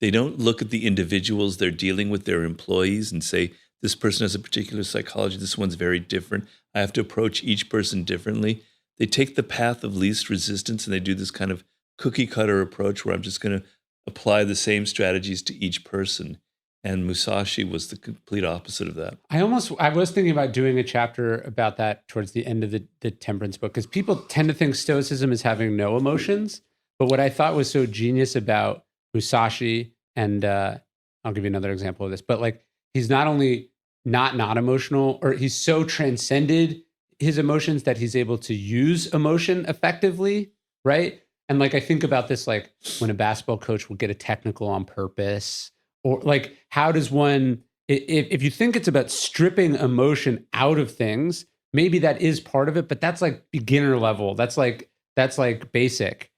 They don't look at the individuals they're dealing with, their employees, and say, this person has a particular psychology, this one's very different. I have to approach each person differently. They take the path of least resistance, and they do this kind of cookie cutter approach where I'm just going to apply the same strategies to each person. And Musashi was the complete opposite of that. I was thinking about doing a chapter about that towards the end of the Temperance book, because people tend to think Stoicism is having no emotions. But what I thought was so genius about Musashi, and I'll give you another example of this, but like, he's not only not emotional, or he's so transcended his emotions that he's able to use emotion effectively, right? And like, I think about this, like when a basketball coach will get a technical on purpose, or like, how does one, if you think it's about stripping emotion out of things, maybe that is part of it, but that's like beginner level. That's like basic.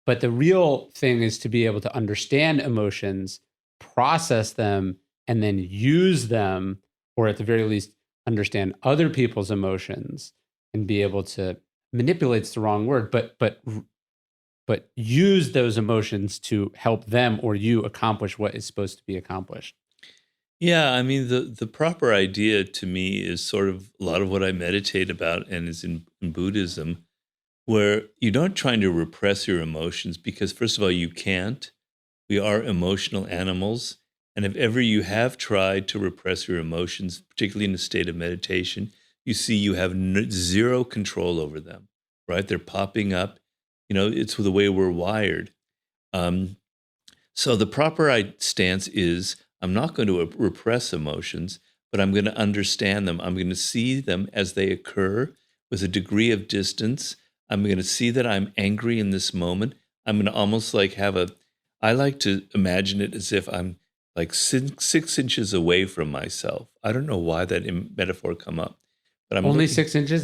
But the real thing is to be able to understand emotions, process them, and then use them, or at the very least, understand other people's emotions and be able to manipulate's the wrong word, but use those emotions to help them or you accomplish what is supposed to be accomplished. Yeah, I mean, the proper idea to me is sort of a lot of what I meditate about and is in Buddhism, where you're not trying to repress your emotions because, first of all, you can't. We are emotional animals. And if ever you have tried to repress your emotions, particularly in a state of meditation, you see you have zero control over them, right? They're popping up. It's the way we're wired. So the proper stance is I'm not going to repress emotions, but I'm going to understand them. I'm going to see them as they occur with a degree of distance. I'm going to see that I'm angry in this moment. I'm going to almost like I like to imagine it as if I'm like 6 inches away from myself. I don't know why that metaphor come up, but I'm Only looking, 6 inches?